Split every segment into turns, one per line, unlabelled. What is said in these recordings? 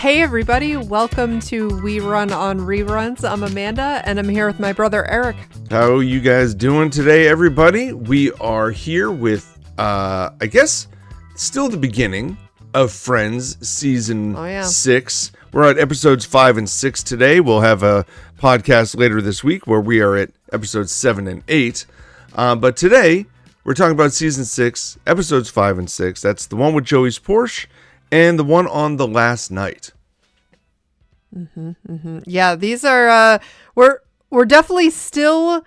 Hey everybody, welcome to We Run on Reruns. I'm Amanda and I'm here with my brother Eric.
How are you guys doing today, everybody? We are here with, I guess, still the beginning of Friends Season 6. We're at episodes 5 and 6 today. We'll have a podcast later this week where we are at episodes 7 and 8. But today, we're talking about Season 6, episodes 5 and 6. That's the one with Joey's Porsche and the one on the last night.
Yeah, these are, we're definitely still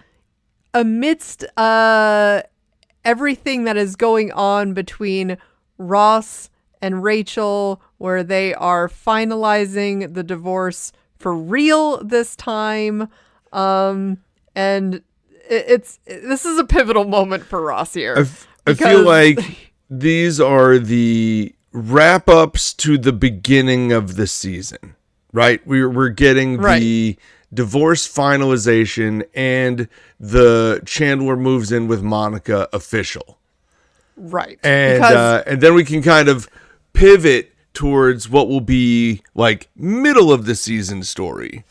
amidst everything that is going on between Ross and Rachel, where they are finalizing the divorce for real this time. And this is a pivotal moment for Ross here.
I feel like these are the wrap-ups to the beginning of the season, right? We're getting the divorce finalization and the Chandler moves in with Monica official.
Right.
And then we can kind of pivot towards what will be like middle of the season story.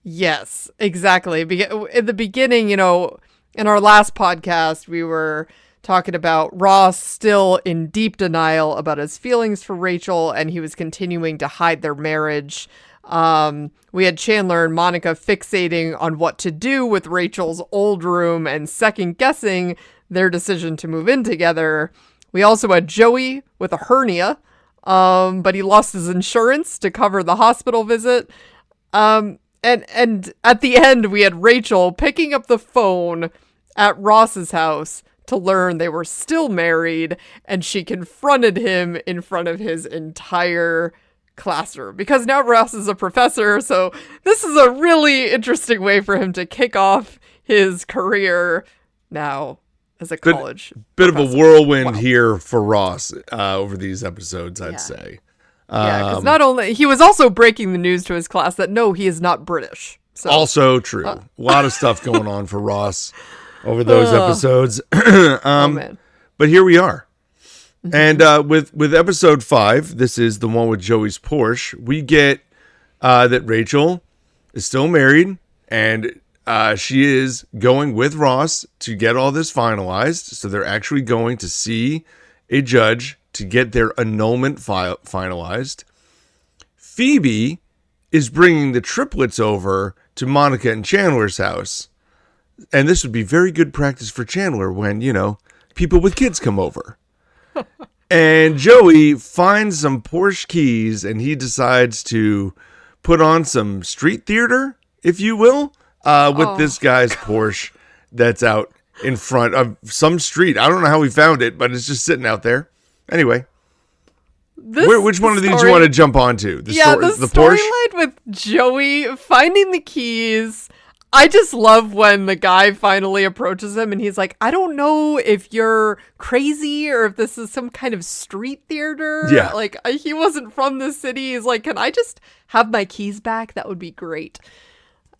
Yes, exactly. In the beginning, in our last podcast, we were talking about Ross still in deep denial about his feelings for Rachel, and he was continuing to hide their marriage. We had Chandler and Monica fixating on what to do with Rachel's old room and second guessing their decision to move in together. We also had Joey with a hernia, but he lost his insurance to cover the hospital visit. And at the end, we had Rachel picking up the phone at Ross's house to learn they were still married, and she confronted him in front of his entire classroom. Because now Ross is a professor, so this is a really interesting way for him to kick off his career now as a college
bit
professor.
Of a whirlwind here for Ross over these episodes, I'd say.
Yeah, because not only he was also breaking the news to his class that no, he is not British. So.
Also true. A lot of stuff going on for Ross over those episodes.
Man.
But here we are. And with episode 5, this is the one with Joey's Porsche, we get that Rachel is still married and she is going with Ross to get all this finalized. So they're actually going to see a judge to get their annulment finalized. Phoebe is bringing the triplets over to Monica and Chandler's house. And this would be very good practice for Chandler when, people with kids come over. And Joey finds some Porsche keys and he decides to put on some street theater, if you will, with this guy's Porsche that's out in front of some street. I don't know how he found it, but it's just sitting out there. Anyway, which one of these do you want to jump onto? The
storyline with Joey finding the keys. I just love when the guy finally approaches him and he's like, I don't know if you're crazy or if this is some kind of street theater.
Yeah.
Like, he wasn't from the city. He's like, can I just have my keys back? That would be great.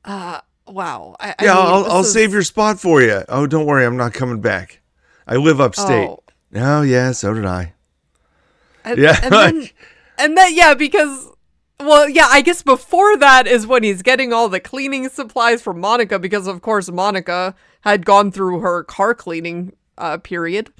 Wow.
I'll save your spot for you. Oh, don't worry. I'm not coming back. I live upstate. Oh yeah, so did I.
Because... Well, yeah, I guess before that is when he's getting all the cleaning supplies for Monica, because of course Monica had gone through her car cleaning period,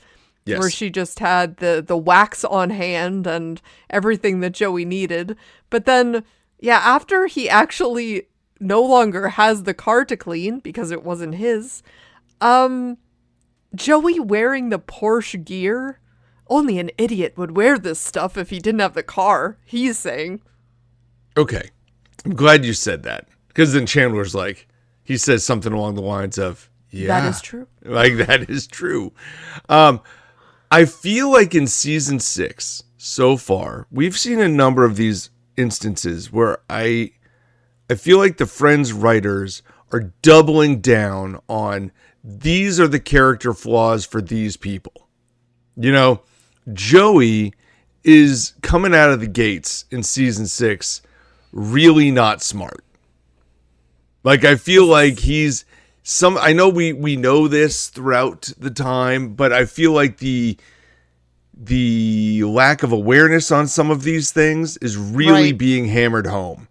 where she just had the wax on hand and everything that Joey needed. But then, after he actually no longer has the car to clean because it wasn't his, Joey wearing the Porsche gear, only an idiot would wear this stuff if he didn't have the car, he's saying.
Okay, I'm glad you said that, because then Chandler's like, he says something along the lines of, yeah.
That is true.
Like, that is true. I feel like in season 6, so far, we've seen a number of these instances where I feel like the Friends writers are doubling down on these are the character flaws for these people. Joey is coming out of the gates in season 6 really not smart. Like, I feel like he's I know we know this throughout the time, but I feel like the the lack of awareness on some of these things is really being hammered home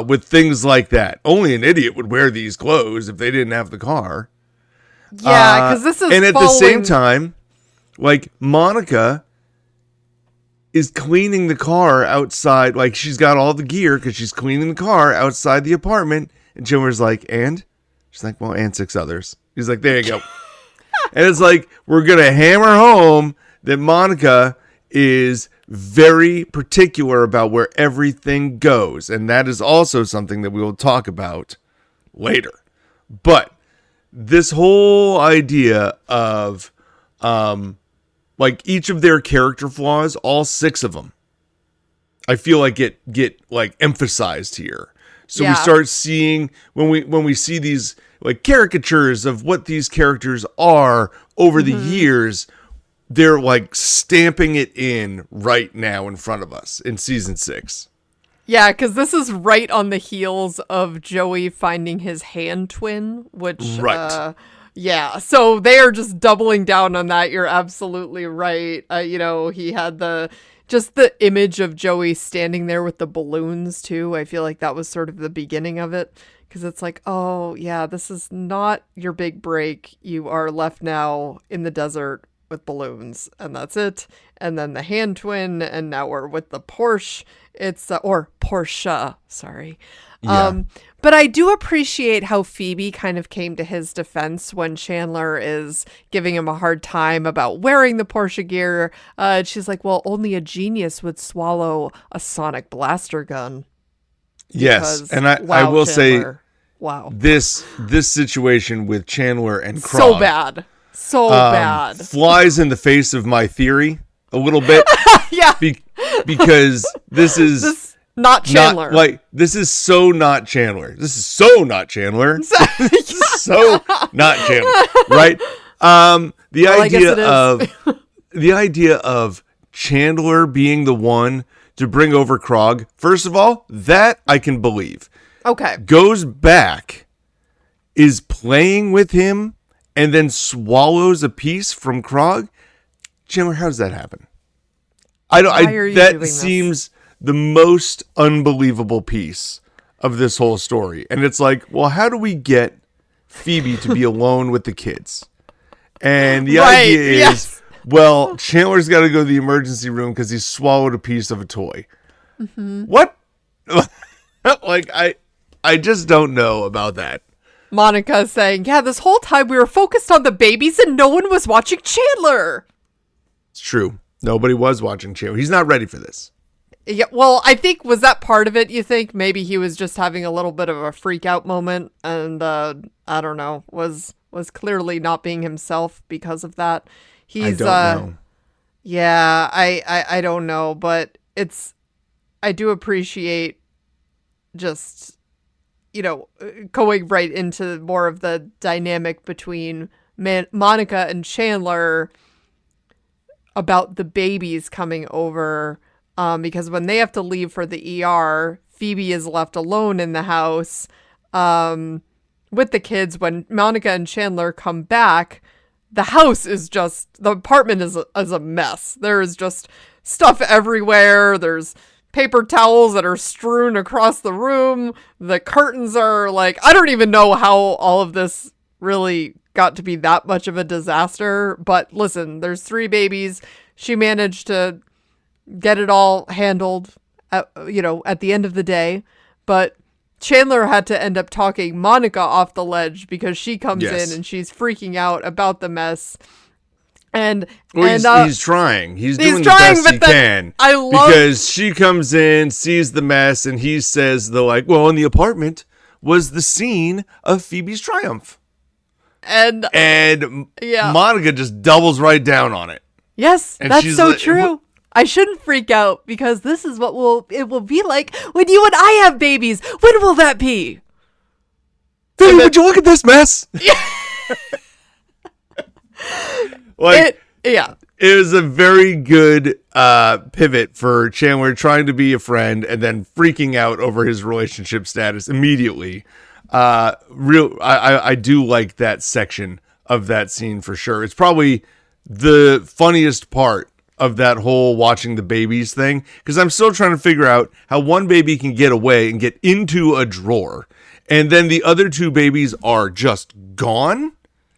with things like that. Only an idiot would wear these clothes if they didn't have the car.
Yeah, because this is
and at the same time, like Monica is cleaning the car outside. Like she's got all the gear because she's cleaning the car outside the apartment. And Chandler's like, and? She's like, well, and 6 others. He's like, there you go. And it's like, we're going to hammer home that Monica is very particular about where everything goes. And that is also something that we will talk about later. But this whole idea of like each of their character flaws, all 6 of them, I feel like get like emphasized here. So we start seeing when we see these like caricatures of what these characters are over the years, they're like stamping it in right now in front of us in season 6.
Yeah, because this is right on the heels of Joey finding his hand twin, which, yeah, so they are just doubling down on that. You're absolutely right. He had the image of Joey standing there with the balloons, too. I feel like that was sort of the beginning of it, because it's like, oh, yeah, this is not your big break. You are left now in the desert with balloons, and that's it. And then the hand twin, and now we're with the Porsche. Or Porsche, sorry.
Yeah.
But I do appreciate how Phoebe kind of came to his defense when Chandler is giving him a hard time about wearing the Porsche gear. She's like, well, only a genius would swallow a sonic blaster gun.
Yes, and I will
Chandler.
say,
wow,
this situation with Chandler and Krog,
so bad,
flies in the face of my theory a little bit.
Yeah,
because this is
not Chandler.
This is so not Chandler. This is so not Chandler. So not Chandler, right? The idea of Chandler being the one to bring over Krog. First of all, that I can believe.
Okay.
Goes back, is playing with him, and then swallows a piece from Krog. Chandler, how does that happen? That seems the most unbelievable piece of this whole story. And it's like, well, how do we get Phoebe to be alone with the kids? And the idea is, well, Chandler's got to go to the emergency room because he swallowed a piece of a toy. Mm-hmm. What? Like, I just don't know about that.
Monica saying, yeah, this whole time we were focused on the babies and no one was watching Chandler.
It's true. Nobody was watching Chandler. He's not ready for this.
Yeah, well, I think, was that part of it, you think? Maybe he was just having a little bit of a freak out moment and, I don't know, was clearly not being himself because of that.
I don't know.
Yeah, I don't know, but I do appreciate just, going right into more of the dynamic between Monica and Chandler about the babies coming over, because when they have to leave for the ER, Phoebe is left alone in the house with the kids. When Monica and Chandler come back, the apartment is a mess. There is just stuff everywhere. There's paper towels that are strewn across the room. The curtains are like, I don't even know how all of this really got to be that much of a disaster. But listen, there's 3 babies. She managed to get it all handled at the end of the day. But Chandler had to end up talking Monica off the ledge because she comes in and she's freaking out about the mess. And he's trying. He's doing the best he can. Because she comes in, sees the mess, and he says, in the apartment was the scene of Phoebe's triumph. And Monica just doubles right down on it. Yes, and that's so true. I shouldn't freak out because this is what it will be like when you and I have babies. When will that be?
Baby, would you look at this mess? It was a very good pivot for Chandler trying to be a friend and then freaking out over his relationship status immediately. I do like that section of that scene for sure. It's probably the funniest part of that whole watching the babies thing, because I'm still trying to figure out how one baby can get away and get into a drawer, and then the other two babies are just gone.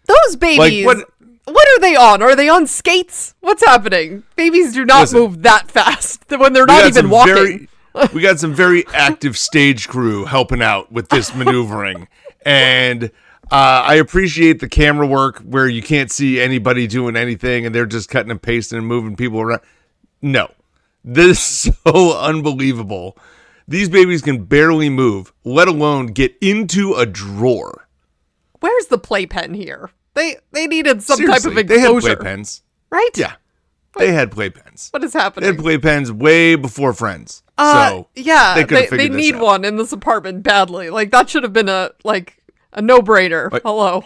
Those babies, what are they on? Are they on skates? What's happening? Babies do not move that fast when they're not even walking.
We got some very active stage crew helping out with this maneuvering, and I appreciate the camera work where you can't see anybody doing anything and they're just cutting and pasting and moving people around. No, this is so unbelievable. These babies can barely move, let alone get into a drawer.
Where's the playpen here? They needed some type of enclosure.
They had playpens.
Right?
Yeah. They had playpens.
What is happening?
They had playpens way before Friends. So
yeah, they need one in this apartment badly. Like, that should have been a no-brainer. But, hello.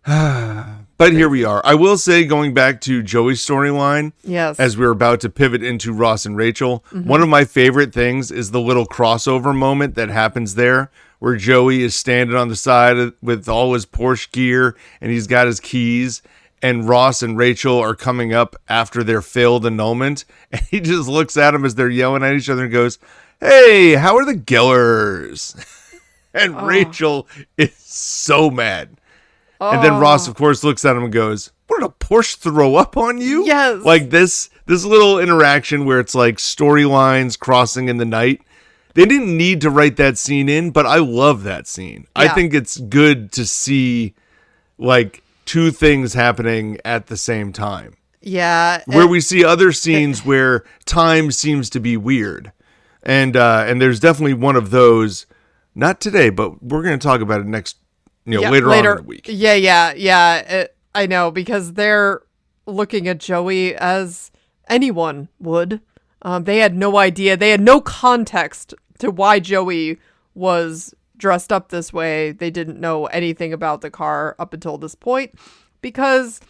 But here we are. I will say, going back to Joey's storyline,
yes,
as we're about to pivot into Ross and Rachel, one of my favorite things is the little crossover moment that happens there, where Joey is standing on the side with all his Porsche gear, and he's got his keys, and Ross and Rachel are coming up after their failed annulment, and he just looks at them as they're yelling at each other and goes, "Hey, how are the Gellers?" And Rachel is so mad. And then Ross, of course, looks at him and goes, "What, did a Porsche throw up on you?"
Yes.
Like this little interaction where it's like storylines crossing in the night. They didn't need to write that scene in, but I love that scene. Yeah. I think it's good to see like two things happening at the same time.
Yeah.
Where we see other scenes where time seems to be weird. And there's definitely one of those, not today, but we're going to talk about it next, later on in the week.
Yeah. I know, because they're looking at Joey as anyone would. They had no idea. They had no context to why Joey was dressed up this way. They didn't know anything about the car up until this point, because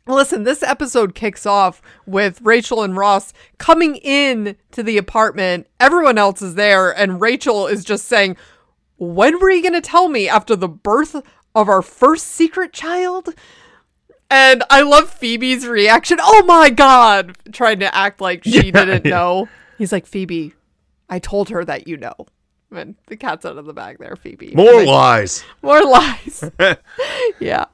listen, this episode kicks off with Rachel and Ross coming in to the apartment. Everyone else is there, and Rachel is just saying, "When were you going to tell me after the birth of our first secret child?" And I love Phoebe's reaction. "Oh my God," trying to act like she didn't know. He's like, "Phoebe, I told her that you know." And the cat's out of the bag there, Phoebe.
More lies.
More lies. Yeah.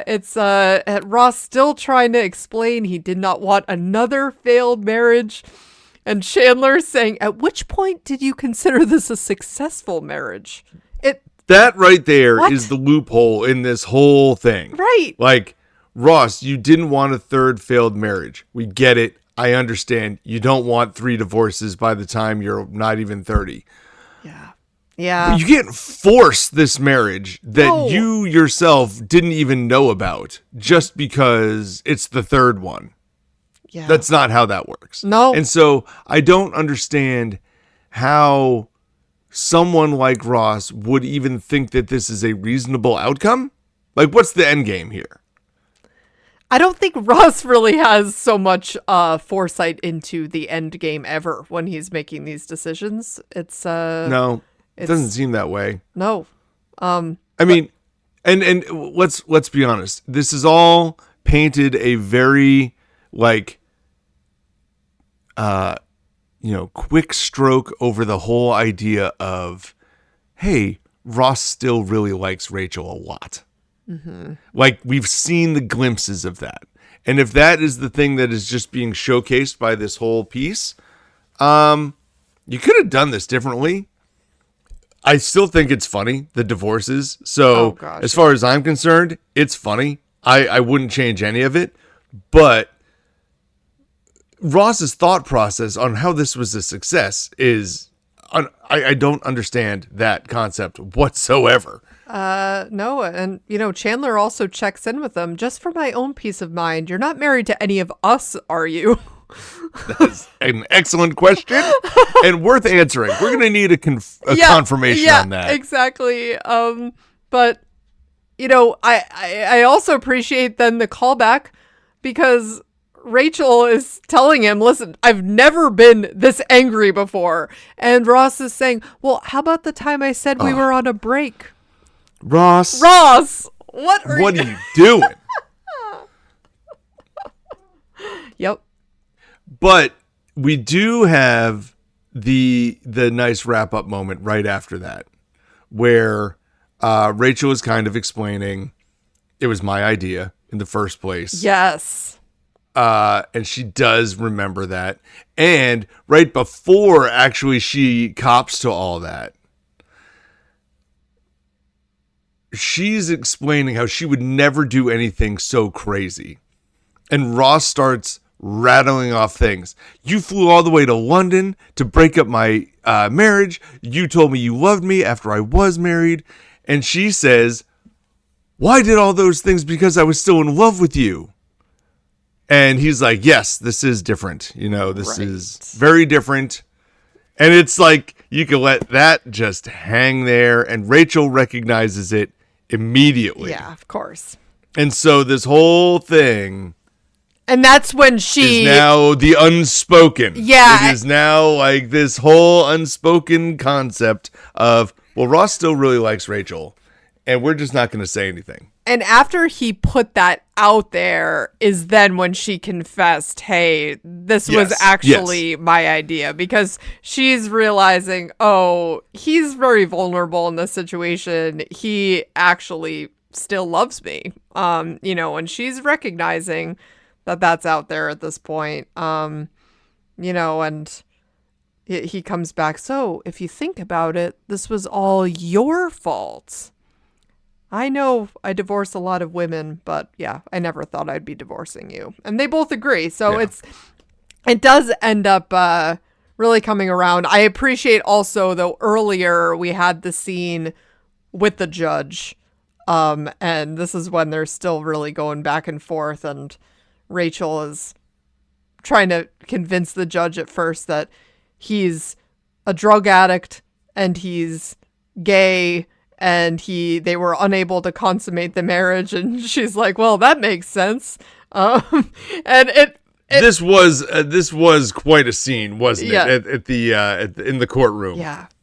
It's Ross still trying to explain he did not want another failed marriage. And Chandler saying, "At which point did you consider this a successful marriage?"
That right there is the loophole in this whole thing.
Right.
Like, Ross, you didn't want a third failed marriage. We get it. I understand. You don't want 3 divorces by the time you're not even 30.
Yeah.
But you can't force this marriage that you yourself didn't even know about just because it's the third one.
Yeah.
That's not how that works.
No.
And so I don't understand how someone like Ross would even think that this is a reasonable outcome. Like, what's the end game here?
I don't think Ross really has so much foresight into the end game ever when he's making these decisions. It's
no, it doesn't seem that way.
No.
I mean, and let's be honest. This is all painted a very quick stroke over the whole idea of, hey, Ross still really likes Rachel a lot. Mm-hmm. Like, we've seen the glimpses of that. And if that is the thing that is just being showcased by this whole piece, you could have done this differently. I still think it's funny, the divorces. So as far as I'm concerned, it's funny. I wouldn't change any of it. But Ross's thought process on how this was a success is, I don't understand that concept whatsoever.
No, and Chandler also checks in with them. "Just for my own peace of mind, you're not married to any of us, are you?"
That's an excellent question and worth answering. We're going to need a confirmation on that.
Exactly. But I also appreciate then the callback, because Rachel is telling him, "Listen, I've never been this angry before." And Ross is saying, "Well, how about the time I said we were on a break?"
Ross,
what are you
doing?
Yep.
But we do have the nice wrap up moment right after that, where Rachel is kind of explaining it was my idea in the first place.
Yes.
And she does remember that. And right before actually she cops to all that, she's explaining how she would never do anything so crazy. And Ross starts rattling off things. You flew all the way to London to break up my marriage. You told me you loved me after I was married. And she says, why did all those things? Because I was still in love with you. And he's like, yes, this is different. This is very different. And it's like, you can let that just hang there. And Rachel recognizes it immediately.
Yeah, of course.
And so this whole thing.
And that's when she
is now the unspoken.
Yeah.
It is now like this whole unspoken concept of, well, Ross still really likes Rachel. And we're just not going to say anything.
And after he put that out there is then when she confessed, hey, this was actually my idea. Because she's realizing, oh, he's very vulnerable in this situation. He actually still loves me. And she's recognizing that that's out there at this point. And he comes back. So if you think about it, this was all your fault. I know I divorce a lot of women, but yeah, I never thought I'd be divorcing you. And they both agree. So it does end up really coming around. I appreciate also, though, earlier we had the scene with the judge. And this is when they're still really going back and forth. And Rachel is trying to convince the judge at first that he's a drug addict and he's gay. And they were unable to consummate the marriage, and she's like, "Well, that makes sense." And this
was quite a scene, wasn't it? In the courtroom.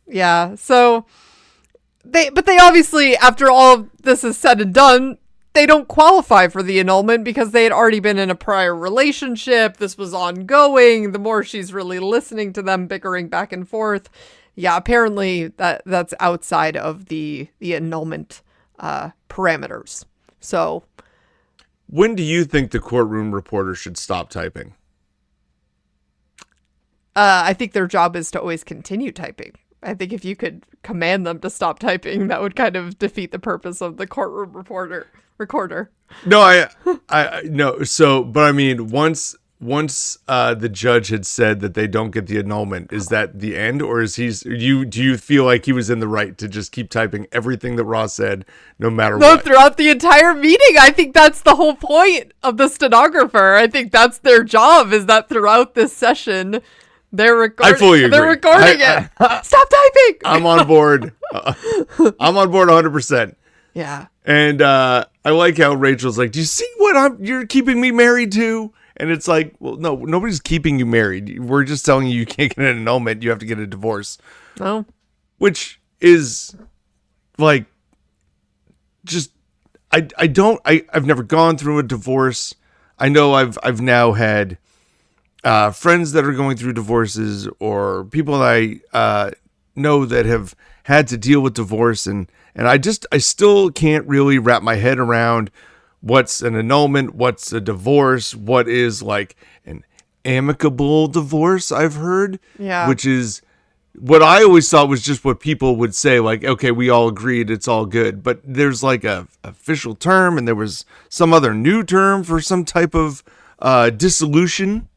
Yeah. So they obviously, after all of this is said and done, they don't qualify for the annulment because they had already been in a prior relationship. This was ongoing. The more she's really listening to them bickering back and forth. Yeah, apparently that's outside of the annulment parameters. So,
when do you think the courtroom reporter should stop typing?
I think their job is to always continue typing. I think if you could command them to stop typing, that would kind of defeat the purpose of the courtroom recorder.
No, I no. So, but I mean, once the judge had said that they don't get the annulment, is that the end, or do you feel like he was in the right to just keep typing everything that Ross said, no matter what?
No, throughout the entire meeting. I think that's the whole point of the stenographer. I think that's their job, is that throughout this session, they're recording.
I fully agree.
They're recording it. Stop typing.
I'm on board. I'm on board 100%.
Yeah.
And I like how Rachel's like, do you see what you're keeping me married to? And it's like, well, no, nobody's keeping you married. We're just telling you can't get an annulment. You have to get a divorce.
Oh.
Which is like, just, I've never gone through a divorce. I know I've now had friends that are going through divorces, or people that I know that have had to deal with divorce. And I still can't really wrap my head around what's an annulment, what's a divorce, what is like an amicable divorce, I've heard.
Yeah.
Which is what I always thought was just what people would say, like, okay, we all agreed, it's all good. But there's like a official term, and there was some other new term for some type of dissolution.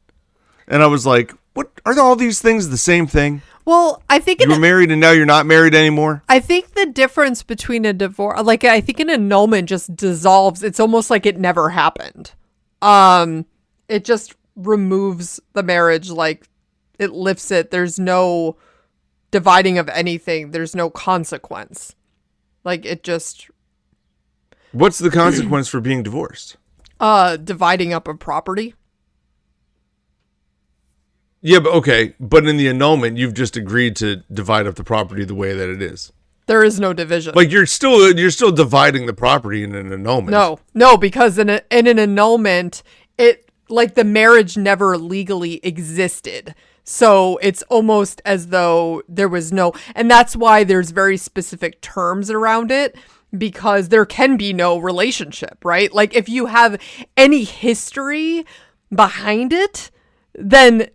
And I was like, what are all these things the same thing?
Well, I think
you were married and now you're not married anymore.
I think the difference between a divorce, like I think an annulment just dissolves. It's almost like it never happened. It just removes the marriage, like it lifts it. There's no dividing of anything. There's no consequence. Like it just.
What's the consequence for being divorced?
Dividing up a property.
Yeah, but okay. But in the annulment, you've just agreed to divide up the property the way that it is.
There is no division.
Like you're still dividing the property in an annulment.
No, because in an annulment, like the marriage never legally existed. So it's almost as though there was no, and that's why there's very specific terms around it, because there can be no relationship, right? Like if you have any history behind it, then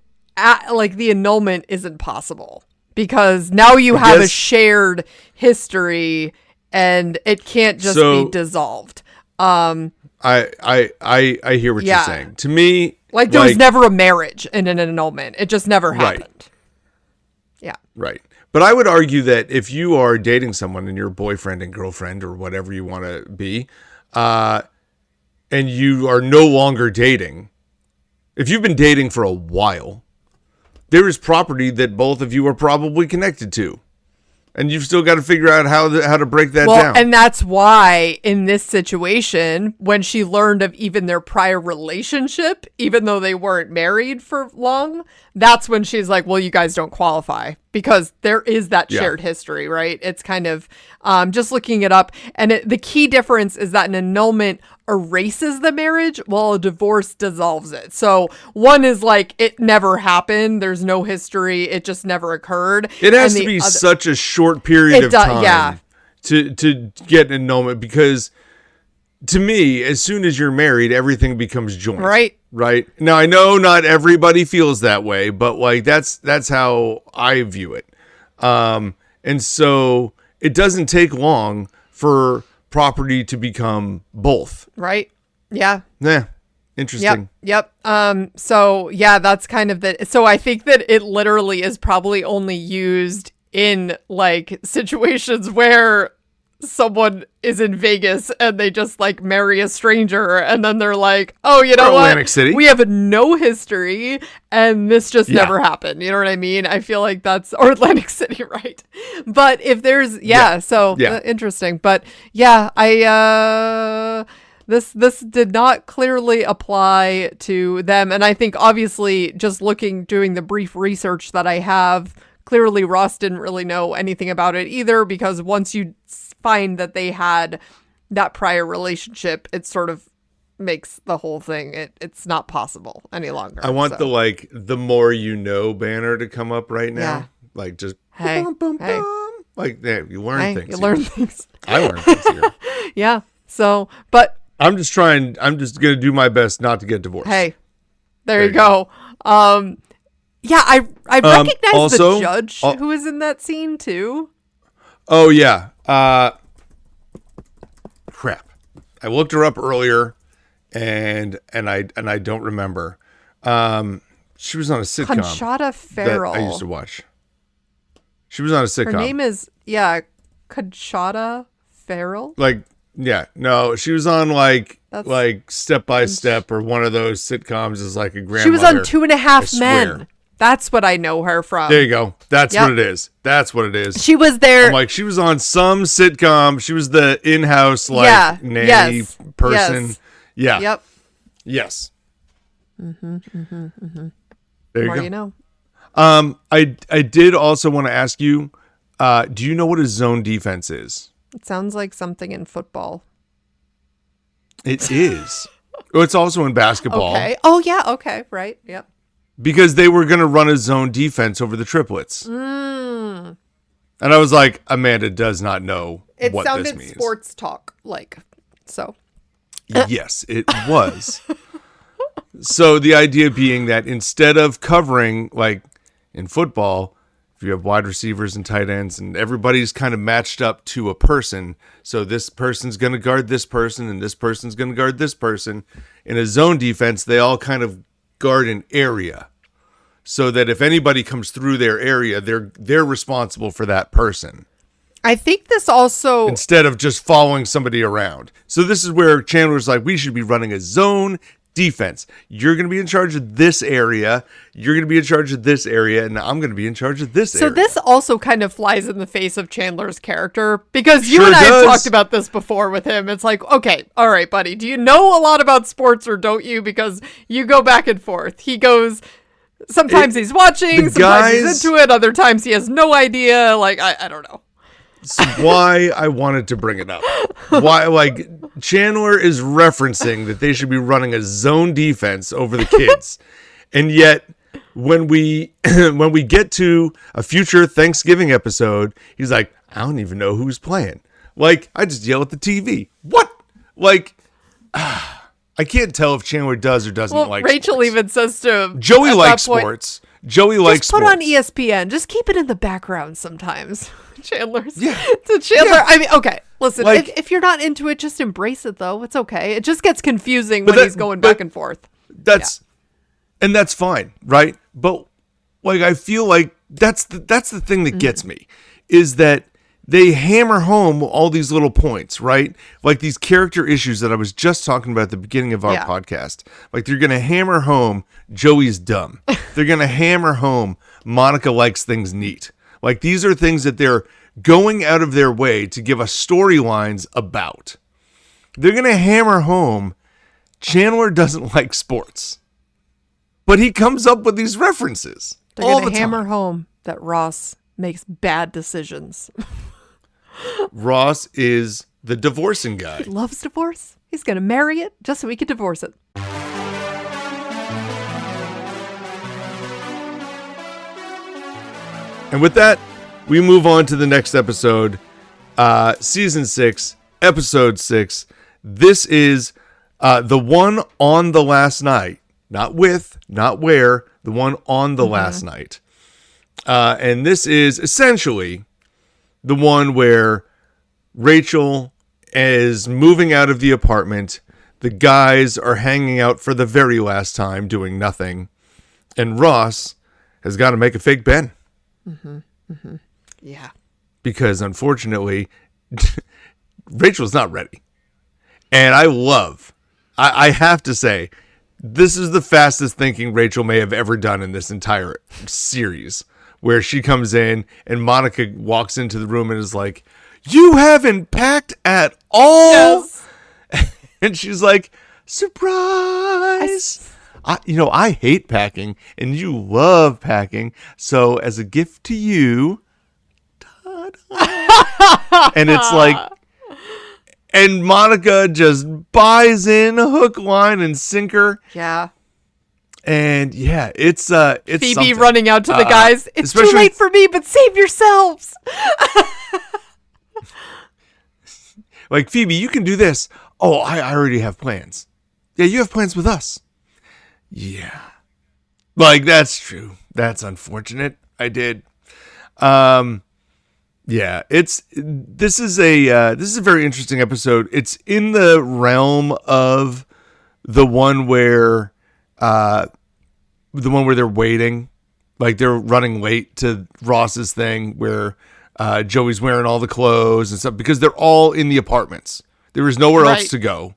like the annulment isn't possible, because now you have a shared history and it can't just be dissolved.
I hear what you're saying. To me,
like there was never a marriage in an annulment. It just never happened.
Right.
Yeah.
Right. But I would argue that if you are dating someone and you're boyfriend and girlfriend or whatever you want to be, and you are no longer dating, if you've been dating for a while, there is property that both of you are probably connected to. And you've still got to figure out how to break that down.
And that's why in this situation, when she learned of even their prior relationship, even though they weren't married for long, that's when she's like, well, you guys don't qualify, because there is that shared history, right? It's kind of just looking it up. And the key difference is that an annulment erases the marriage while a divorce dissolves it. So one is like, it never happened. There's no history. It just never occurred.
It has to be such a short period of time to get an annulment, because to me, as soon as you're married, everything becomes joint. Right. Now, I know not everybody feels that way, but like that's how I view it. And so it doesn't take long for property to become both.
Right. Yeah.
Yeah. Interesting.
Yep. So yeah, that's kind of so I think that it literally is probably only used in like situations where someone is in Vegas and they just like marry a stranger, and then they're like, oh, you know what?
Atlantic City.
We have no history and this just never happened. You know what I mean? I feel like that's, or Atlantic City, right? But if there's, interesting. But yeah, this did not clearly apply to them. And I think obviously just doing the brief research that I have, clearly Ross didn't really know anything about it either, because once you find that they had that prior relationship, it sort of makes the whole thing, it's not possible any longer.
I want the more you know banner to come up right now. Yeah. Like just boom, boom, boom. Like you learn things.
You learn things.
I learn things here.
Yeah. So, but
I'm just going to do my best not to get divorced.
Hey, there you go. Yeah, I recognize also, the judge who was in that scene too.
Oh yeah. Crap. I looked her up earlier and I don't remember. She was on a sitcom.
Conchata Ferrell.
That I used to watch. She was on a sitcom.
Her name is Conchata Ferrell.
She was on like Step by Step or one of those sitcoms as like a grandmother.
She was on 2.5 Men. That's what I know her from.
There you go. That's what it is. That's what it is.
She was there.
I'm like, she was on some sitcom. She was the in-house nanny person.
Yes.
Yeah.
Yep.
Yes.
Mm-hmm.
There you
More
go.
You know.
I did also want to ask you, do you know what a zone defense is?
It sounds like something in football.
It is. It's also in basketball.
Okay. Oh yeah. Okay. Right. Yep.
Because they were going to run a zone defense over the triplets. And I was like, Amanda does not know what this means. It sounded
sports talk, so.
Yes, it was. So the idea being that instead of covering, like in football, if you have wide receivers and tight ends and everybody's kind of matched up to a person, so this person's going to guard this person and this person's going to guard this person. In a zone defense, they all kind of guard an area, so that if anybody comes through their area, they're responsible for that person.
I think this also,
instead of just following somebody around. So this is where Chandler's like, we should be running a zone defense. You're going to be in charge of this area. You're going to be in charge of this area, and I'm going to be in charge of this area.
So this also kind of flies in the face of Chandler's character, because you and I have talked about this before with him. It's like, okay, all right, buddy, do you know a lot about sports or don't you? Because you go back and forth. He goes, sometimes he's watching, sometimes he's into it, other times he has no idea. Like, I don't know.
why I wanted to bring it up. Why, like, Chandler is referencing that they should be running a zone defense over the kids. And yet, when we get to a future Thanksgiving episode, he's like, I don't even know who's playing. Like, I just yell at the TV. What? Like, I can't tell if Chandler does or doesn't like
Rachel
sports.
even says to him,
Joey likes sports. Joey likes
just put
sports.
on ESPN. Just keep it in the background sometimes. Chandler's.
Yeah.
To Chandler,
Yeah.
I mean, okay, listen,
Like-
if you're not into it, just embrace it, though. It's okay. It just gets confusing when he's going back and forth.
And that's fine, right? But, like, I feel like that's the thing that gets me, is that they hammer home all these little points, right? Like these character issues that I was just talking about at the beginning of our podcast. Like, they're going to hammer home Joey's dumb. They're going to hammer home Monica likes things neat. Like, these are things that they're going out of their way to give us storylines about. They're going to hammer home Chandler doesn't like sports. But he comes up with these references
They're
all
going
the
to hammer
time.
home that Ross makes bad decisions.
Ross is the divorcing guy.
He loves divorce. He's going to marry it just so he can divorce it.
And with that, we move on to the next episode, season 6, episode 6. This is the one on the last night, not with, not where, the one on the last night. And this is essentially the one where Rachel is moving out of the apartment. The guys are hanging out for the very last time, doing nothing. And Ross has got to make a fake Ben.
Yeah.
Because unfortunately, Rachel's not ready. And I have to say, this is the fastest thinking Rachel may have ever done in this entire series, where she comes in and Monica walks into the room and is like, you haven't packed at all.
Yes.
And she's like, surprise. I hate packing and you love packing. So as a gift to you, ta-da. And it's like, and Monica just buys in hook, line, and sinker.
Yeah.
And yeah, it's
Phoebe
something.
running out to the guys. It's too
especially-
late for me, but save yourselves.
Like, Phoebe, you can do this. Oh, I already have plans. Yeah, you have plans with us. Yeah. Like, that's true. That's unfortunate. I did. Yeah, this is a very interesting episode. It's in the realm of the one where they're waiting, like they're running late to Ross's thing where Joey's wearing all the clothes and stuff because they're all in the apartments. There is nowhere else to go.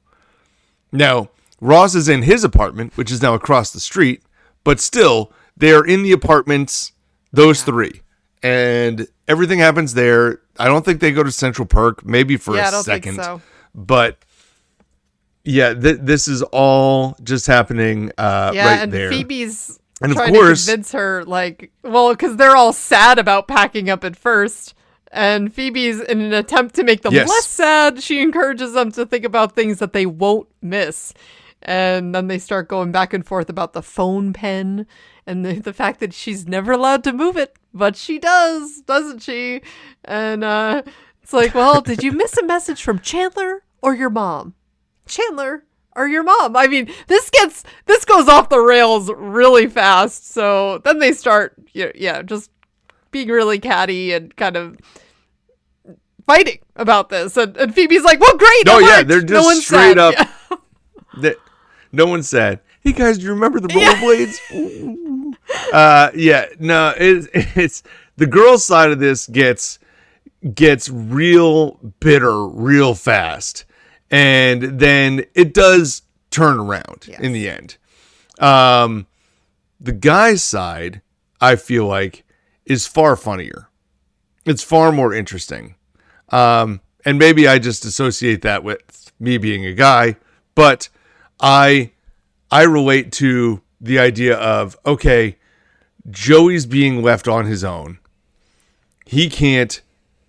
Now, Ross is in his apartment, which is now across the street, but still they are in the apartments, those three. And everything happens there. I don't think they go to Central Park, maybe for a second.
Think so.
But yeah, this is all just happening right
and
there.
Phoebe's
And
trying
of course,
to convince her, because they're all sad about packing up at first. And Phoebe's, in an attempt to make them less sad, she encourages them to think about things that they won't miss. And then they start going back and forth about the phone pen and the fact that she's never allowed to move it. But she does, doesn't she? And it's like, well, did you miss a message from Chandler or your mom? Chandler or your mom? I mean, this goes off the rails really fast. So then they start, just being really catty and kind of fighting about this. And Phoebe's like, well, great.
they're just
no one's
straight
sad.
up. No one said, hey guys, do you remember the rollerblades? It's the girls' side of this gets real bitter real fast. And then it does turn around in the end. The guy's side, I feel like, is far funnier. It's far more interesting. And maybe I just associate that with me being a guy, but I relate to the idea of, okay, Joey's being left on his own. He can't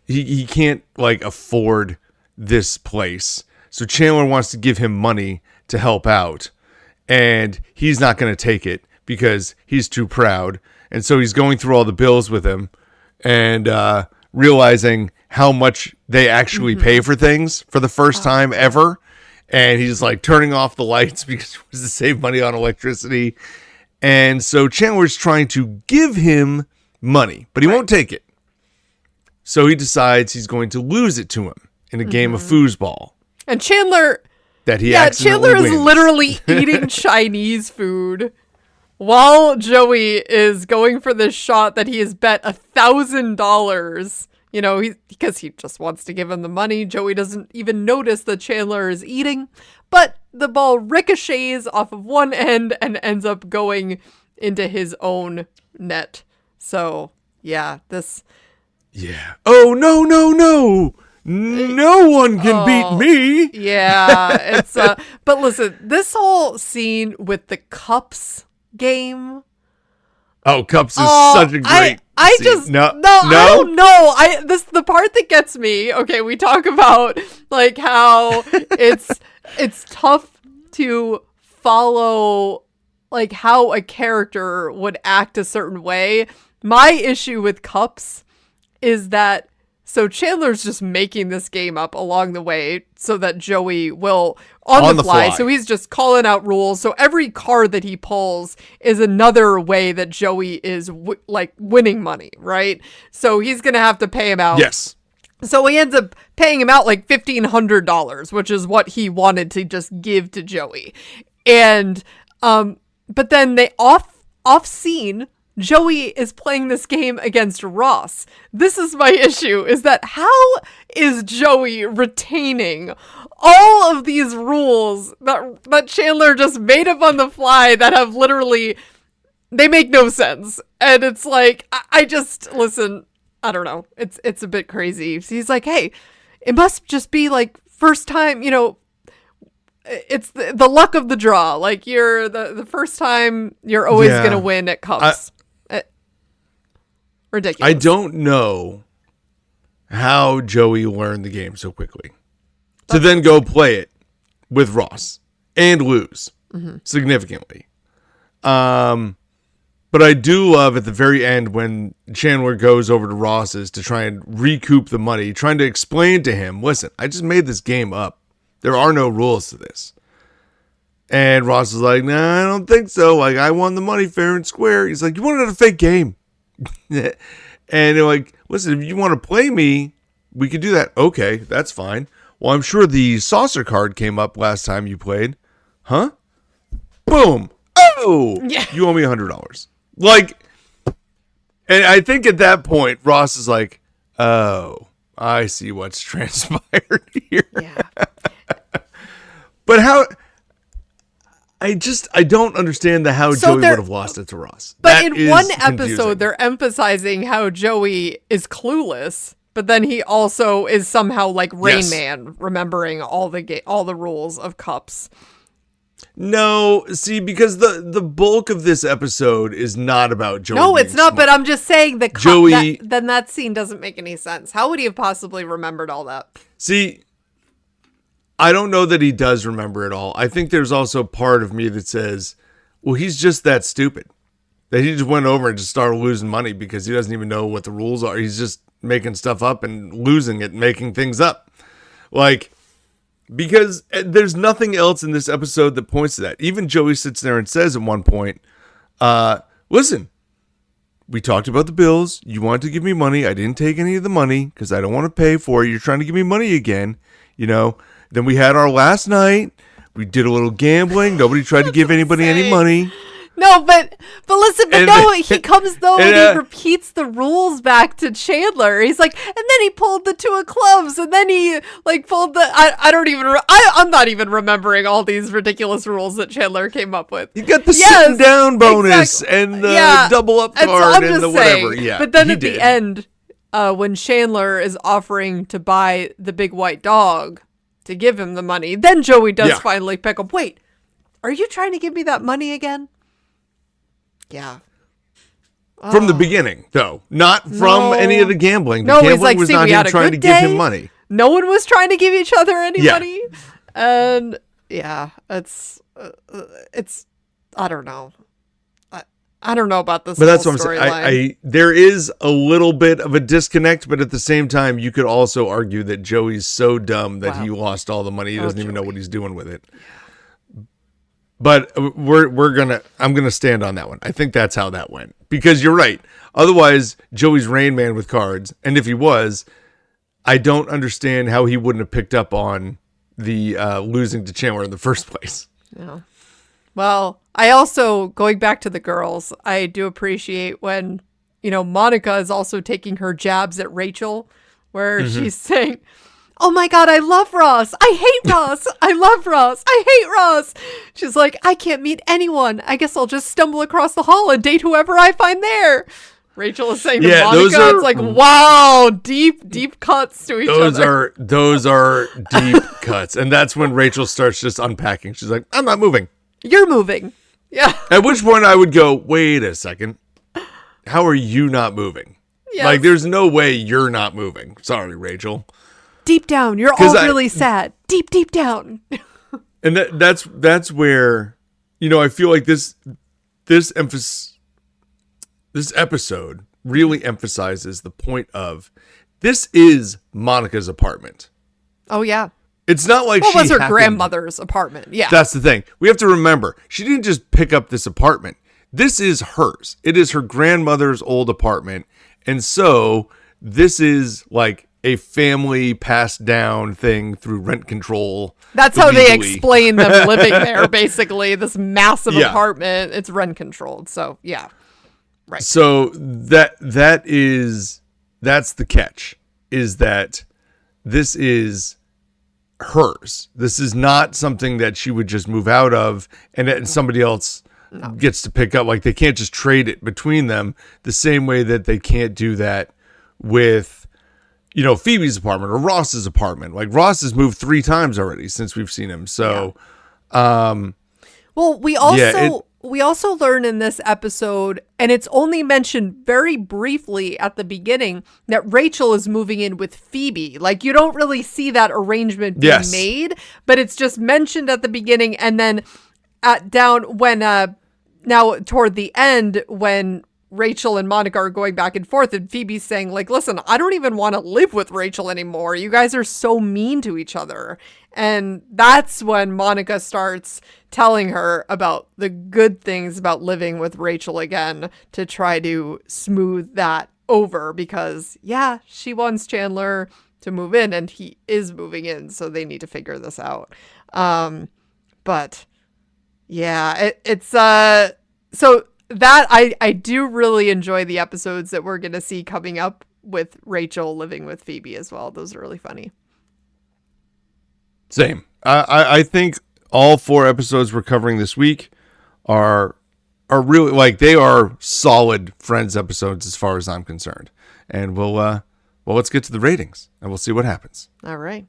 he can't like afford this place. So Chandler wants to give him money to help out, and he's not going to take it because he's too proud. And so he's going through all the bills with him and realizing how much they actually pay for things for the first time ever. And he's like turning off the lights because he wants to save money on electricity. And so Chandler's trying to give him money, but he won't take it. So he decides he's going to lose it to him in a game of foosball.
And Chandler...
That he
Chandler is
wins.
literally eating Chinese food while Joey is going for this shot that he has bet $1,000. You know, because he just wants to give him the money. Joey doesn't even notice that Chandler is eating, but the ball ricochets off of one end and ends up going into his own net. So, yeah, this...
Yeah. Oh, no. No one can beat me.
Yeah, it's but listen, this whole scene with the cups game.
Oh, cups is such a great
I
scene.
just
no,
I don't know. This the part that gets me. Okay, we talk about like how it's tough to follow like how a character would act a certain way. My issue with cups is that so Chandler's just making this game up along the way so that Joey will on the fly. So he's just calling out rules. So every card that he pulls is another way that Joey is winning money, right? So he's going to have to pay him out.
Yes.
So he ends up paying him out like $1,500, which is what he wanted to just give to Joey. And but then they off scene, Joey is playing this game against Ross. This is my issue, is that how is Joey retaining all of these rules that Chandler just made up on the fly that have literally, they make no sense. And it's like, I just, listen, I don't know. It's a bit crazy. So he's like, hey, it must just be like first time, you know, it's the luck of the draw. Like you're the first time you're always going to win at cups. Ridiculous.
I don't know how Joey learned the game so quickly to then go play it with Ross and lose significantly. But I do love at the very end when Chandler goes over to Ross's to try and recoup the money, trying to explain to him, listen, I just made this game up. There are no rules to this. And Ross is like, nah, I don't think so. Like, I won the money fair and square. He's like, you wanted a fake game. And they're like, listen, if you want to play me, we could do that. Okay, that's fine. Well, I'm sure the saucer card came up last time you played. Huh? Boom. Oh, yeah. You owe me $100. Like, and I think at that point, Ross is like, oh, I see what's transpired here.
Yeah.
But how... I don't understand how Joey would have lost it to Ross.
But
that
in one
confusing.
episode, they're emphasizing how Joey is clueless, but then he also is somehow like Rain Man, remembering all the rules of cups.
No, see, because the bulk of this episode is not about Joey.
No, it's not.
Smart.
But I'm just saying the
Joey.
Then that scene doesn't make any sense. How would he have possibly remembered all that?
See. I don't know that he does remember it all. I think there's also part of me that says, well, he's just that stupid. That he just went over and just started losing money because he doesn't even know what the rules are. He's just making stuff up and losing it, making things up. Like, because there's nothing else in this episode that points to that. Even Joey sits there and says at one point, listen, we talked about the bills. You wanted to give me money. I didn't take any of the money because I don't want to pay for it. You're trying to give me money again, you know. Then we had our last night. We did a little gambling. Nobody tried to give anybody any money.
No, but listen, but no, he comes though and he repeats the rules back to Chandler. He's like, and then he pulled the 2 of clubs, and then he like pulled the I'm not even remembering all these ridiculous rules that Chandler came up with.
You got the sitting down bonus and the double up card and the whatever. Yeah,
but then at the end, when Chandler is offering to buy the big white dog to give him the money, then Joey does finally pick up. Wait, are you trying to give me that money again? Yeah.
From the beginning, though. Not from any of the gambling. The
No,
gambling
he's like,
was
see,
not
we
him
had a
trying
good
to give him
day.
money.
No one was trying to give each other any
Yeah.
money. And it's I don't know. I don't know about this.
But that's
whole
what I'm
storyline.
saying. There is a little bit of a disconnect, but at the same time, you could also argue that Joey's so dumb that he lost all the money. He doesn't even know what he's doing with it. But I'm gonna stand on that one. I think that's how that went, because you're right. Otherwise, Joey's Rain Man with cards, and if he was, I don't understand how he wouldn't have picked up on the losing to Chandler in the first place.
Yeah. Well, I also, going back to the girls, I do appreciate when, Monica is also taking her jabs at Rachel, where she's saying, oh my God, I love Ross. I hate Ross. I love Ross. I hate Ross. She's like, I can't meet anyone. I guess I'll just stumble across the hall and date whoever I find there. Rachel is saying to Monica, it's like, wow, deep cuts to each other.
Those are deep cuts. And that's when Rachel starts just unpacking. She's like, I'm not moving.
You're moving. Yeah.
At which point I would go, wait a second. How are you not moving?
Yes.
Like, there's no way you're not moving. Sorry, Rachel.
Deep down, you're all really sad. Deep down.
And that's where, I feel like this episode really emphasizes the point of, this is Monica's apartment.
Oh, yeah.
It's not like
was her grandmother's apartment. Yeah.
That's the thing. We have to remember, she didn't just pick up this apartment. This is hers. It is her grandmother's old apartment. And so this is like a family passed down thing through rent control.
That's how they explain them living there, basically. This massive apartment. It's rent controlled. So, yeah. Right.
So that's the catch, is that this is hers. This is not something that she would just move out of and that somebody else gets to pick up. Like, they can't just trade it between them the same way that they can't do that with, Phoebe's apartment or Ross's apartment. Like, Ross has moved 3 times already since we've seen him. So,
well, we also learn in this episode, and it's only mentioned very briefly at the beginning, that Rachel is moving in with Phoebe. Like, you don't really see that arrangement being made, but it's just mentioned at the beginning, and then now toward the end, when Rachel and Monica are going back and forth, and Phoebe's saying, like, listen, I don't even want to live with Rachel anymore. You guys are so mean to each other. And that's when Monica starts telling her about the good things about living with Rachel again, to try to smooth that over, because, she wants Chandler to move in, and he is moving in, so they need to figure this out. But yeah, it's so that I do really enjoy the episodes that we're gonna see coming up with Rachel living with Phoebe as well. Those are really funny.
Same. I think all 4 episodes we're covering this week are really, like, they are solid Friends episodes as far as I'm concerned. And let's get to the ratings and we'll see what happens.
All right.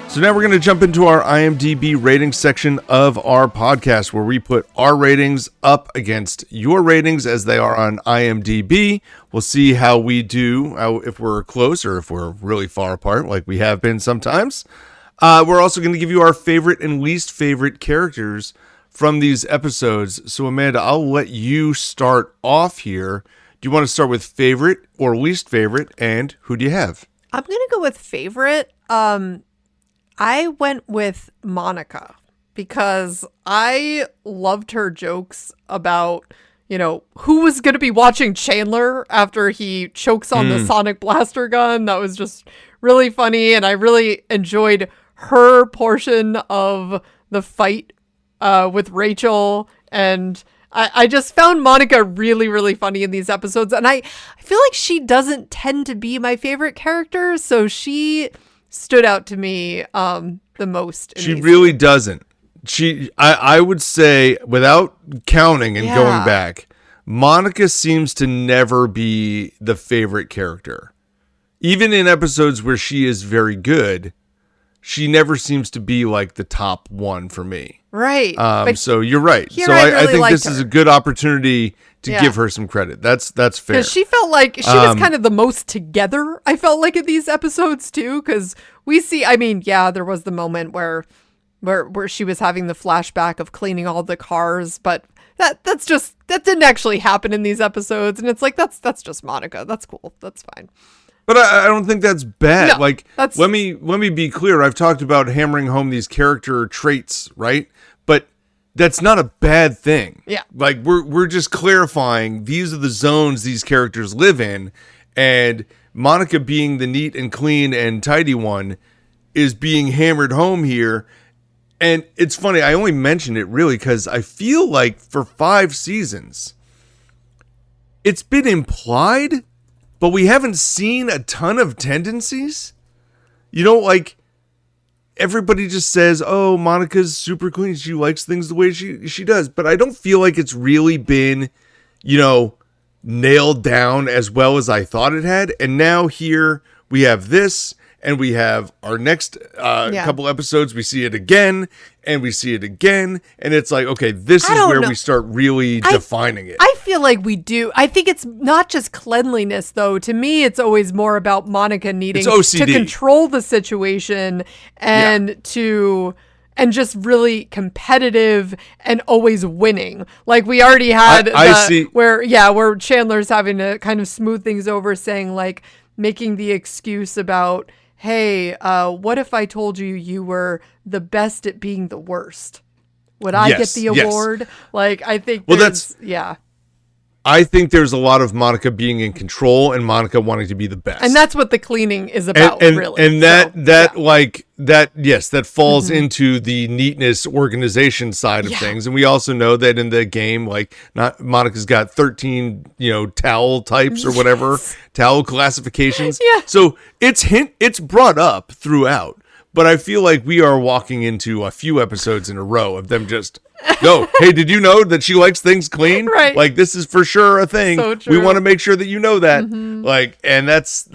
So now we're going to jump into our IMDb rating section of our podcast, where we put our ratings up against your ratings as they are on IMDb. We'll see how we do, if we're close or if we're really far apart, like we have been sometimes. We're also going to give you our favorite and least favorite characters from these episodes. So, Amanda, I'll let you start off here. Do you want to start with favorite or least favorite, and who do you have?
I'm going to go with favorite. I went with Monica because I loved her jokes about, who was going to be watching Chandler after he chokes on the sonic blaster gun. That was just really funny. And I really enjoyed her portion of the fight with Rachel. And I just found Monica really, really funny in these episodes. And I feel like she doesn't tend to be my favorite character. So she stood out to me the most.
She really doesn't. I would say, without counting and going back, Monica seems to never be the favorite character. Even in episodes where she is very good, she never seems to be like the top one for me.
Right.
So you're right.
Here
So
I
I
really
think
liked
this is
her.
a good opportunity to give her some credit. That's fair.
Because she felt like she was kind of the most together, I felt like, in these episodes, too. Because we see, I mean, yeah, there was the moment where she was having the flashback of cleaning all the cars, but that didn't actually happen in these episodes. And it's like, that's just Monica. That's cool. That's fine.
But I don't think that's bad.
No,
like, let me be clear. I've talked about hammering home these character traits, right? But that's not a bad thing.
Yeah.
Like, we're just clarifying these are the zones these characters live in, and Monica being the neat and clean and tidy one is being hammered home here. And it's funny, I only mentioned it really because I feel like for 5 seasons, it's been implied, but we haven't seen a ton of tendencies. You know, like, everybody just says, oh, Monica's super clean. She likes things the way she does. But I don't feel like it's really been, nailed down as well as I thought it had. And now here we have this, and we have our next couple episodes. We see it again, and we see it again. And it's like, okay, this is where we start really defining it.
I feel like we do. I think it's not just cleanliness, though. To me, it's always more about Monica needing to control the situation and just really competitive and always winning. Like we already had where Chandler's having to kind of smooth things over, saying like making the excuse about, hey, what if I told you were the best at being the worst? Would I get the award? Like, I think
I think there's a lot of Monica being in control and Monica wanting to be the best.
And that's what the cleaning is about, really.
And that falls into the neatness organization side of things. And we also know that in the game, like, not Monica's got 13, towel types or whatever, towel classifications.
Yeah.
So it's brought up throughout. But I feel like we are walking into a few episodes in a row of them just go, hey, did you know that she likes things clean?
Right.
Like, this is for sure a thing.
So true.
We want to make sure that you know that. Mm-hmm. Like, and that's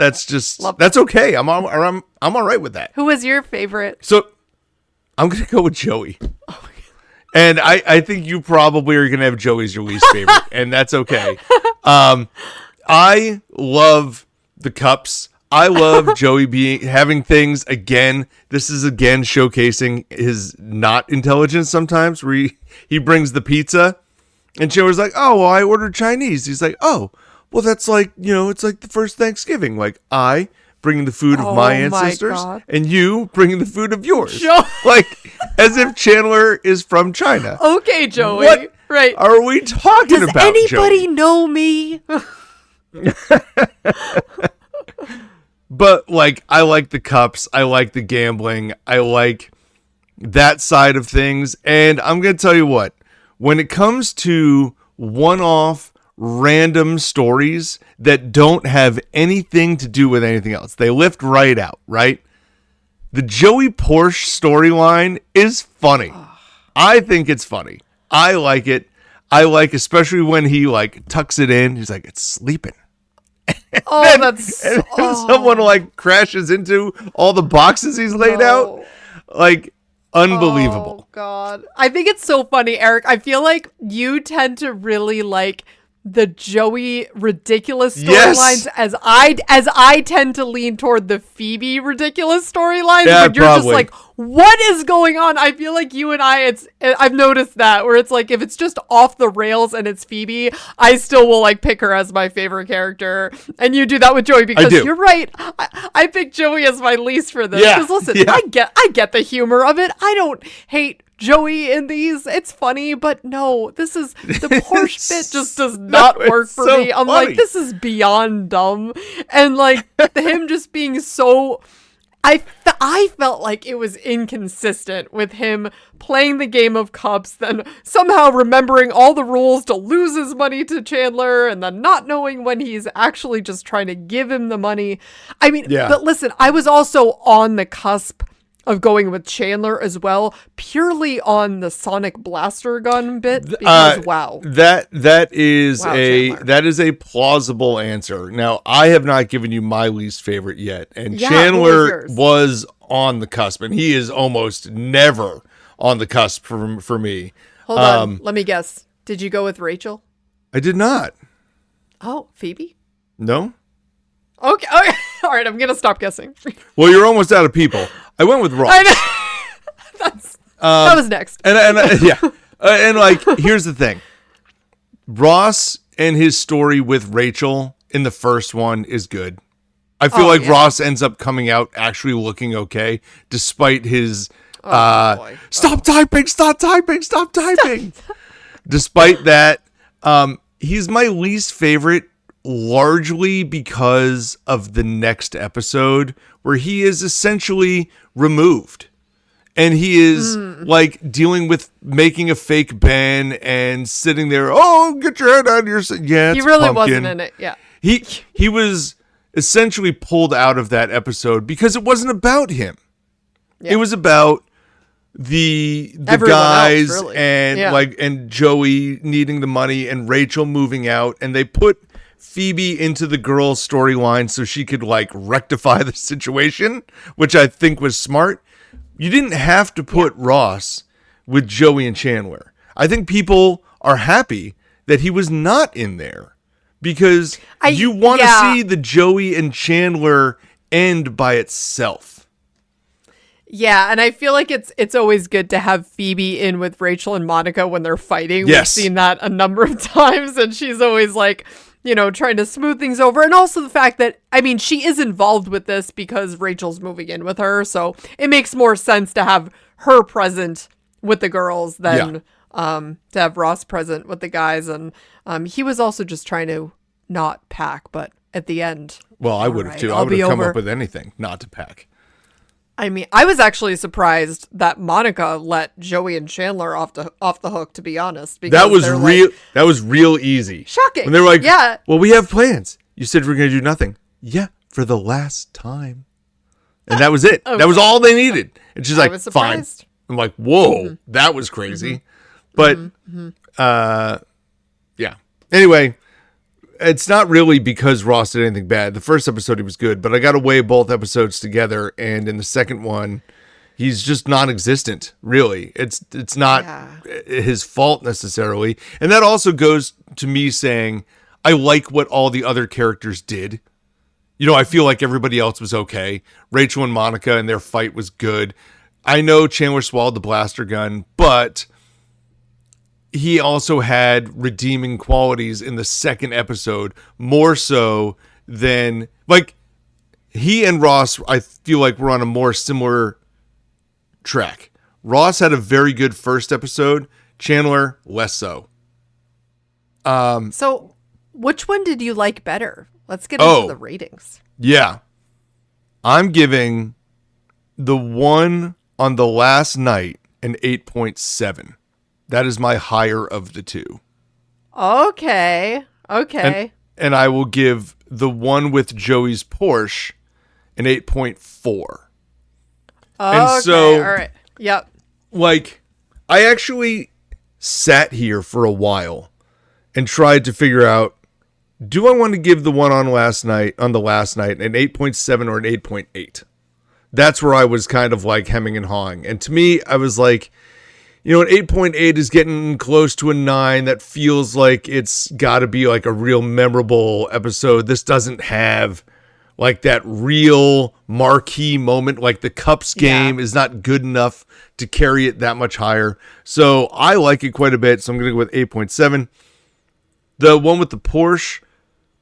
okay. I'm all right with that.
Who was your favorite?
So I'm going to go with Joey. Oh my God. And I think you probably are going to have Joey as your least favorite, and that's okay. I love the cups. I love Joey having things again. This is again showcasing his not intelligence sometimes, where he brings the pizza and Chandler's like, oh, well, I ordered Chinese. He's like, oh, well, that's like, it's like the first Thanksgiving. Like, I bringing the food of my ancestors and you bringing the food of yours. Like, as if Chandler is from China.
Okay, Joey.
What
right.
are we talking about,
Does anybody
Joey?
know me?
But, like, I like the cups. I like the gambling. I like that side of things. And I'm going to tell you what. When it comes to one-off random stories that don't have anything to do with anything else, they lift right out, right? The Joey Porsche storyline is funny. I think it's funny. I like it. I like especially when he, like, tucks it in. He's like, it's sleeping. And someone like crashes into all the boxes he's laid out. Like, unbelievable.
Oh God. I think it's so funny, Eric. I feel like you tend to really like the Joey ridiculous storylines as I tend to lean toward the Phoebe ridiculous storylines.
Yeah,
but you're just like, what is going on? I feel like you and I've noticed that where it's like, if it's just off the rails and it's Phoebe, I still will like pick her as my favorite character. And you do that with Joey because you're right. I picked Joey as my least for this. Because listen, I get the humor of it. I don't hate Joey in these. It's funny, but no, this is the Porsche bit just does not work for me. I'm funny. Like, this is beyond dumb. And like him just being so, I felt like it was inconsistent with him playing the game of cups, then somehow remembering all the rules to lose his money to Chandler, and then not knowing when he's actually just trying to give him the money. I mean, but listen, I was also on the cusp going with Chandler as well, purely on the sonic blaster gun bit. Because wow,
that is
Chandler.
that is a plausible answer. Now, I have not given you my least favorite yet, and
Yeah,
Chandler was on the cusp, and he is almost never on the cusp for me.
Hold on, let me guess. Did you go with Rachel?
I did not.
Oh, Phoebe?
No.
Okay. All right, I'm gonna stop guessing.
Well, you're almost out of people. I went with Ross.
I know. That was next.
And yeah. And like, here's the thing. Ross and his story with Rachel in the first one is good. I feel like Ross ends up coming out actually looking okay, despite his stop typing. Despite that, he's my least favorite, largely because of the next episode where he is essentially removed. And he is like dealing with making a fake Ben and sitting there. Oh, get your head out of your yeah.
He really wasn't in it. Yeah.
He was essentially pulled out of that episode because it wasn't about him. Yeah. It was about the
everyone
guys
else, really.
And and Joey needing the money and Rachel moving out, and they put Phoebe into the girls' storyline so she could like rectify the situation, which I think was smart. You didn't have to put Ross with Joey and Chandler. I think people are happy that he was not in there because you want to see the Joey and Chandler end by itself.
Yeah, and I feel like it's always good to have Phoebe in with Rachel and Monica when they're fighting.
Yes.
We've seen that a number of times, and she's always like, you know, trying to smooth things over. And also the fact that, I mean, she is involved with this because Rachel's moving in with her. So it makes more sense to have her present with the girls than to have Ross present with the guys. And he was also just trying to not pack. But at the end.
Well, I would have too. I would have come up with anything not to pack.
I mean, I was actually surprised that Monica let Joey and Chandler off the hook, to be honest. Because
that was real easy.
Shocking.
When they were like, well, we have plans. You said we're going to do nothing. Yeah, for the last time. And that was it. Okay. That was all they needed. And she's like, fine. I'm like, whoa, that was crazy. But, yeah. Anyway, it's not really because Ross did anything bad. The first episode, he was good, but I got to weigh both episodes together. And in the second one, he's just non-existent, really. It's not his fault necessarily. And that also goes to me saying, I like what all the other characters did. You know, I feel like everybody else was okay. Rachel and Monica and their fight was good. I know Chandler swallowed the blaster gun, but he also had redeeming qualities in the second episode, more so than, like, he and Ross, I feel like we're on a more similar track. Ross had a very good first episode, Chandler less so.
So which one did you like better? Let's get into the ratings.
Yeah. I'm giving the one on the last night an 8.7. That is my higher of the two.
Okay.
And I will give the one with Joey's Porsche an 8.4. And so,
all right. Yep.
Like, I actually sat here for a while and tried to figure out, do I want to give the one on the last night an 8.7 or an 8.8? That's where I was kind of like hemming and hawing. And to me, I was like, you know, an 8.8 is getting close to a 9. That feels like it's got to be like a real memorable episode. This doesn't have like that real marquee moment. Like the Cups game is not good enough to carry it that much higher. So I like it quite a bit. So I'm going to go with 8.7. The one with the Porsche,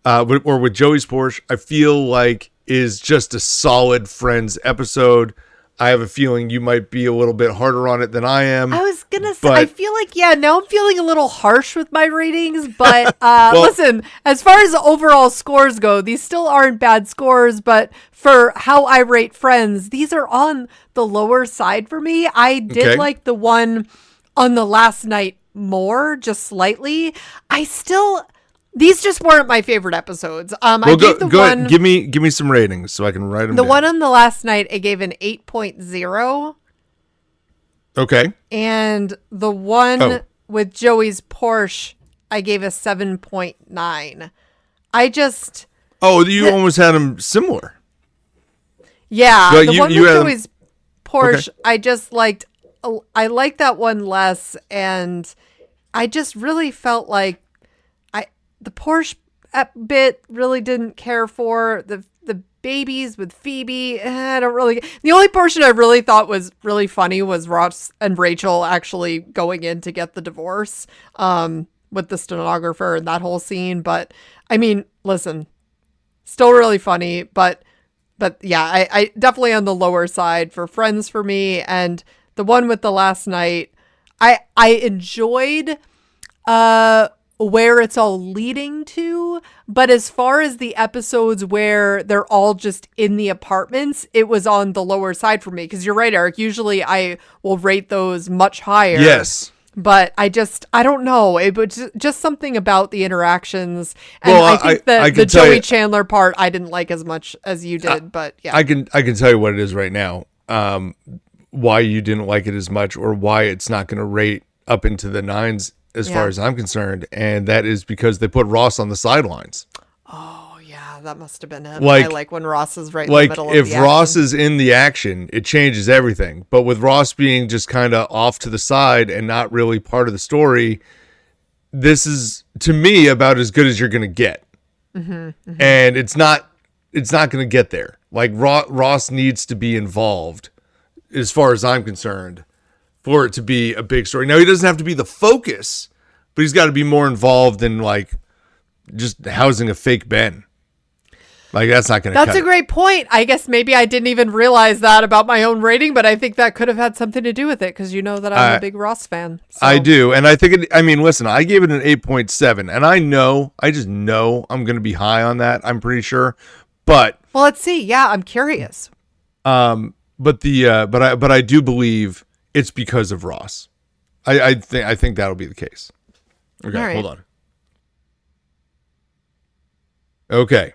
or with Joey's Porsche, I feel like is just a solid Friends episode. I have a feeling you might be a little bit harder on it than I am.
I was going to say, I feel like, now I'm feeling a little harsh with my ratings, but listen, as far as the overall scores go, these still aren't bad scores, but for how I rate Friends, these are on the lower side for me. I did like the one on the last night more, just slightly. I still These just weren't my favorite episodes.
Well,
I gave the
go
one,
ahead. Give me some ratings so I can write them
the
down.
one on the last night, I gave an 8.0.
Okay.
And the one with Joey's Porsche, I gave a 7.9. I just...
Oh, you almost had them similar.
Yeah,
But
the one with Joey's Porsche,
Okay.
I just liked... I liked that one less, and I just really felt like the Porsche bit really didn't care for. The babies with Phoebe, I don't really... The only portion I really thought was really funny was Ross and Rachel actually going in to get the divorce with the stenographer and that whole scene. But, I mean, listen, still really funny. But yeah, I definitely on the lower side for Friends for me. And the one with the last night, I enjoyed... where it's all leading to, but as far as the episodes where they're all just in the apartments, it was on the lower side for me. Because you're right, Eric, usually I will rate those much higher.
Yes.
But I don't know. It was just something about the interactions. And
Well,
I think
I
the
can tell
Joey
you-
Chandler part I didn't like as much as you did, but yeah.
I can tell you what it is right now. Why you didn't like it as much, or why it's not going to rate up into the 9s as far as I'm concerned, and that is because they put Ross on the sidelines.
Oh yeah, that must have been it.
Like-
I like when Ross is right in the middle of
if
the
Ross
action.
is in the action, it changes everything. But with Ross being just kind of off to the side and not really part of the story, this is to me about as good as you're going to get. And it's not going to get there. Like Ross needs to be involved, as far as I'm concerned, for it to be a big story. Now, he doesn't have to be the focus, but he's got to be more involved in like just housing a fake Ben. Like, that's not going to
That's a great point. I guess maybe I didn't even realize that about my own rating, but I think that could have had something to do with it because you know that I'm a big Ross fan. So.
I do. And I think listen, I gave it an 8.7, and I just know I'm going to be high on that. I'm pretty sure. But
Well, let's see. Yeah, I'm curious.
but I do believe it's because of Ross. I think that'll be the case. Okay,
All right.
hold on. Okay.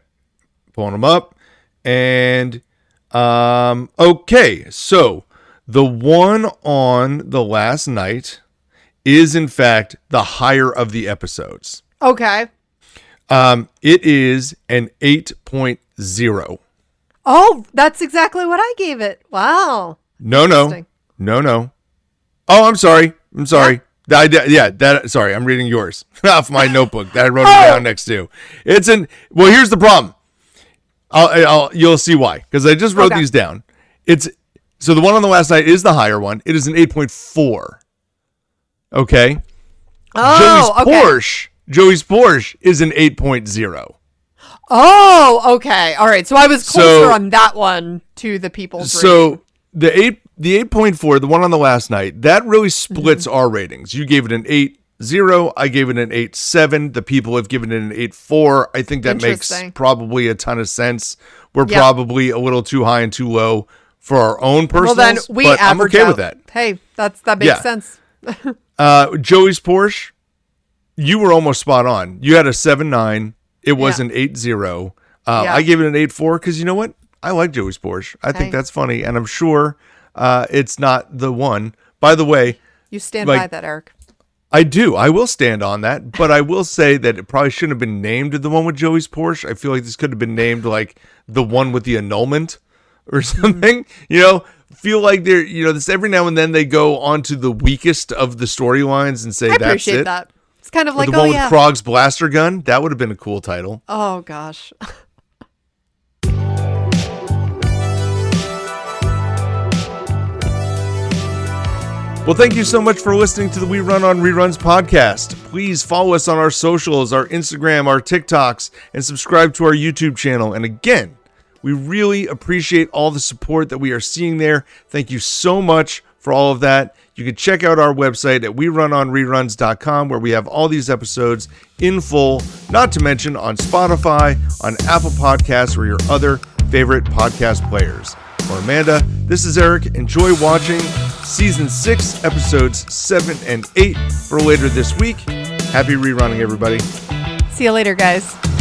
Pulling them up. And okay, so the one on the last night is in fact the higher of the episodes.
Okay.
It is an 8.0.
Oh, that's exactly what I gave it. Wow.
No.
Interesting.
Oh, I'm sorry. Sorry, I'm reading yours off my notebook that I wrote it down next to. Well, here's the problem. You'll see why, because I just wrote these down. So the one on the last night is the higher one. It is an 8.4. Okay.
Oh,
Joey's Porsche is an 8.0.
Oh, okay. All right. So I was closer on that one to the people's rating.
The 8.4, the one on the last night, that really splits our ratings. You gave it an 8.0. I gave it an 8.7. The people have given it an 8.4. I think that makes probably a ton of sense. We're probably a little too high and too low for our own personals. Well, then but I'm okay with that.
Hey, that makes sense.
Joey's Porsche, you were almost spot on. You had a 7.9. It was an 8.0. I gave it an 8.4 because you know what? I like Joey's Porsche. I think that's funny, and I'm sure it's not the one. By the way,
you stand by that, Eric.
I do. I will stand on that, but I will say that it probably shouldn't have been named the one with Joey's Porsche. I feel like this could have been named like the one with the annulment or something. Feel like they're this every now and then they go onto the weakest of the storylines and say
I
that's
appreciate
it.
That. It's kind of like
the one with Krog's blaster gun. That would have been a cool title.
Oh gosh.
Well, thank you so much for listening to the We Run on Reruns podcast. Please follow us on our socials, our Instagram, our TikToks, and subscribe to our YouTube channel. And again, we really appreciate all the support that we are seeing there. Thank you so much for all of that. You can check out our website at werunonreruns.com, where we have all these episodes in full, not to mention on Spotify, on Apple Podcasts, or your other favorite podcast players. For Amanda, this is Eric. Enjoy watching Season 6, Episodes 7 and 8 for later this week. Happy rerunning, everybody.
See you later, guys.